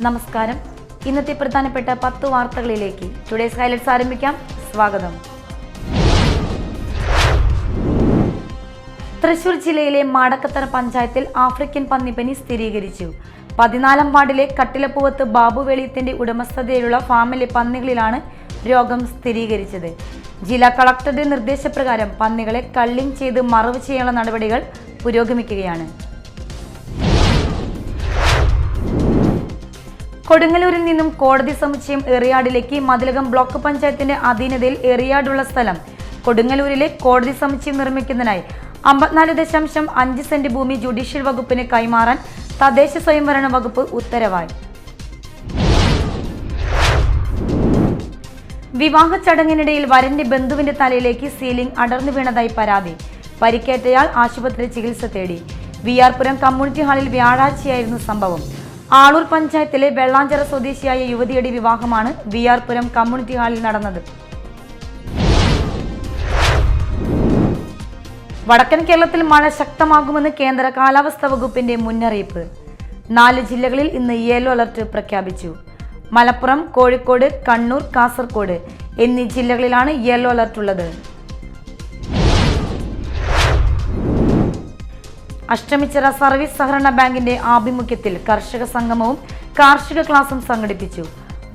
നമസ്കാരം. ഇന്നത്തെ പ്രധാനപ്പെട്ട 10 വാർത്തകളിലേക്ക് ടുഡേസ് ഹൈലൈറ്റ്സ് ആരംഭിക്കാം. സ്വാഗതം. തൃശൂർ ജില്ലയിലെ മാടക്കത്തറ പഞ്ചായത്തിൽ ആഫ്രിക്കൻ പന്നിപ്പനി സ്ഥിരീകരിച്ചു. 14 വാർഡിലെ കട്ടിലപ്പൂവത്ത് ബാബു വെളിയത്തിന്റെ ഉടമസ്ഥതയിലുള്ള ഫാമിലെ പന്നികളിലാണ് രോഗം സ്ഥിരീകരിച്ചത്. ജില്ലാ കളക്ടറുടെ നിർദ്ദേശപ്രകാരം പന്നികളെ കള്ളിങ് ചെയ്ത് മറവ് ചെയ്യാനുള്ള നടപടികൾ പുരോഗമിക്കുകയാണ്. കൊടുങ്ങല്ലൂരിൽ നിന്നും കോടതി സമുച്ചയം എറിയാടിലേക്ക് മതിലകം ബ്ലോക്ക് പഞ്ചായത്തിന്റെ അധീനതയിൽ എറിയാടുള്ള സ്ഥലം കൊടുങ്ങല്ലൂരിലെ കോടതി സമുച്ചയം നിർമ്മിക്കുന്നതിനായി 54.5 സെന്റ് ഭൂമി ജുഡീഷ്യൽ വകുപ്പിന് കൈമാറാൻ തദ്ദേശ സ്വയംഭരണ വകുപ്പ് ഉത്തരവായി. വിവാഹ ചടങ്ങിനിടയിൽ വരന്റെ ബന്ധുവിന്റെ തലയിലേക്ക് സീലിംഗ് അടർന്നു വീണതായി പരാതി. പരിക്കേറ്റയാൾ ആശുപത്രി ചികിത്സ തേടി. വിആർപുരം കമ്മ്യൂണിറ്റി ഹാളിൽ വ്യാഴാഴ്ചയായിരുന്നു സംഭവം. ആളൂർ പഞ്ചായത്തിലെ വെള്ളാഞ്ചിറ സ്വദേശിയായ യുവതിയുടെ വിവാഹമാണ് വിആർപുരം കമ്മ്യൂണിറ്റി ഹാളിൽ നടന്നത്. വടക്കൻ കേരളത്തിൽ മഴ ശക്തമാകുമെന്ന് കേന്ദ്ര കാലാവസ്ഥാ വകുപ്പിന്റെ മുന്നറിയിപ്പ്. 4 ജില്ലകളിൽ ഇന്ന് യെല്ലോ അലർട്ട് പ്രഖ്യാപിച്ചു. മലപ്പുറം, കോഴിക്കോട്, കണ്ണൂർ, കാസർഗോഡ് എന്നീ ജില്ലകളിലാണ് യെല്ലോ അലർട്ട് ഉള്ളത്. അഷ്ടമിച്ചിറ സർവീസ് സഹകരണ ബാങ്കിന്റെ ആഭിമുഖ്യത്തിൽ കർഷക സംഗമവും കാർഷിക ക്ലാസും സംഘടിപ്പിച്ചു.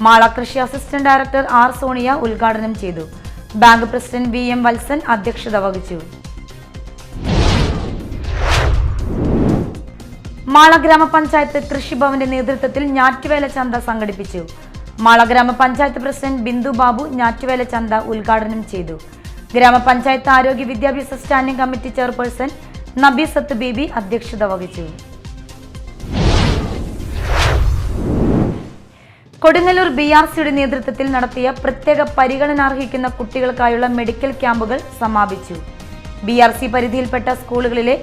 മാള കൃഷി അസിസ്റ്റന്റ് ഡയറക്ടർ ആർ സോണിയ ഉദ്ഘാടനം ചെയ്തു. ബാങ്ക് പ്രസിഡന്റ് VM വത്സൻ അധ്യക്ഷത വഹിച്ചു. മാള ഗ്രാമപഞ്ചായത്ത് കൃഷിഭവന്റെ നേതൃത്വത്തിൽ ഞാറ്റുവേല ചന്ത സംഘടിപ്പിച്ചു. മാള ഗ്രാമപഞ്ചായത്ത് പ്രസിഡന്റ് ബിന്ദു ബാബു ഞാറ്റുവേല ചന്ത ഉദ്ഘാടനം ചെയ്തു. ഗ്രാമപഞ്ചായത്ത് ആരോഗ്യ വിദ്യാഭ്യാസ സ്റ്റാൻഡിംഗ് കമ്മിറ്റി ചെയർപേഴ്സൺ നബീസത്ത് ബീബി അധ്യക്ഷത വഹിച്ചു. കൊടുങ്ങല്ലൂർ BRCയുടെ നേതൃത്വത്തിൽ നടത്തിയ പ്രത്യേക പരിഗണന അർഹിക്കുന്ന കുട്ടികൾക്കായുള്ള മെഡിക്കൽ ക്യാമ്പുകൾ സമാപിച്ചു. BRC പരിധിയിൽപ്പെട്ട സ്കൂളുകളിലെ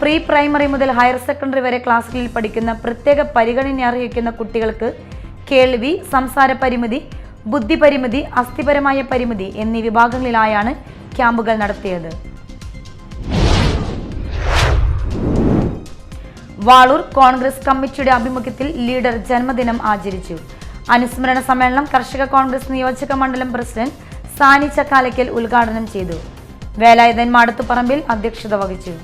പ്രീ പ്രൈമറി മുതൽ ഹയർ സെക്കൻഡറി വരെ ക്ലാസുകളിൽ പഠിക്കുന്ന പ്രത്യേക പരിഗണന അർഹിക്കുന്ന കുട്ടികൾക്ക് കേൾവി, സംസാര പരിമിതി, ബുദ്ധി പരിമിതി, അസ്ഥിപരമായ പരിമിതി എന്നീ വിഭാഗങ്ങളിലായാണ് ക്യാമ്പുകൾ നടത്തിയത്. വാളൂർ കോൺഗ്രസ് കമ്മിറ്റിയുടെ ആഭിമുഖ്യത്തിൽ ലീഡർ ജന്മദിനം ആചരിച്ചു. അനുസ്മരണ സമ്മേളനം കർഷക കോൺഗ്രസ് നിയോജക മണ്ഡലം പ്രസിഡന്റ് സാനി ചക്കാലയ്ക്കൽ ഉദ്ഘാടനം ചെയ്തു. വേലായുധൻ മാടത്തുപറമ്പിൽ അധ്യക്ഷത വഹിച്ചു.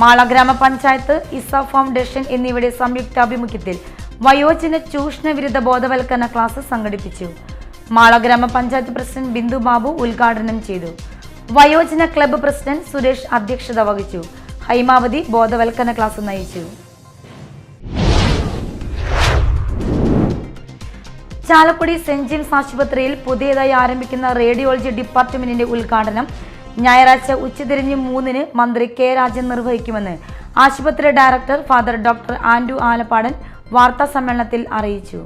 മാള ഗ്രാമപഞ്ചായത്ത്, ഇസ ഫൗണ്ടേഷൻ എന്നിവയുടെ സംയുക്താഭിമുഖ്യത്തിൽ വയോജന ചൂഷണ വിരുദ്ധ ബോധവൽക്കരണ ക്ലാസ് സംഘടിപ്പിച്ചു. മാള ഗ്രാമപഞ്ചായത്ത് പ്രസിഡന്റ് ബിന്ദു ബാബു ഉദ്ഘാടനം ചെയ്തു. വയോജന ക്ലബ്ബ് പ്രസിഡന്റ് സുരേഷ് അധ്യക്ഷത വഹിച്ചു. ഹൈമാവതി ബോധവൽക്കരണ ക്ലാസ് നയിച്ചു. ചാലക്കുടി സെന്റ് ജെയിംസ് ആശുപത്രിയിൽ പുതിയതായി ആരംഭിക്കുന്ന റേഡിയോളജി ഡിപ്പാർട്ട്മെന്റിന്റെ ഉദ്ഘാടനം ഞായറാഴ്ച ഉച്ചതിരിഞ്ഞ് 3-ന് മന്ത്രി K രാജൻ നിർവഹിക്കുമെന്ന് ആശുപത്രി director father doctor Andrew Alappadan വാർത്താ സമ്മേളനത്തിൽ അറിയിച്ചു.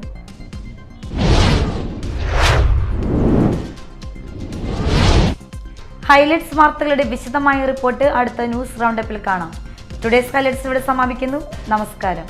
ഹൈലൈറ്റ്സ് വാർത്തകളുടെ വിശദമായ റിപ്പോർട്ട് അടുത്ത ന്യൂസ് റൗണ്ടപ്പിൽ കാണാം. ടുഡേസ് ഹൈലൈറ്റ്സ് ഇവിടെ സമാപിക്കുന്നു. നമസ്കാരം.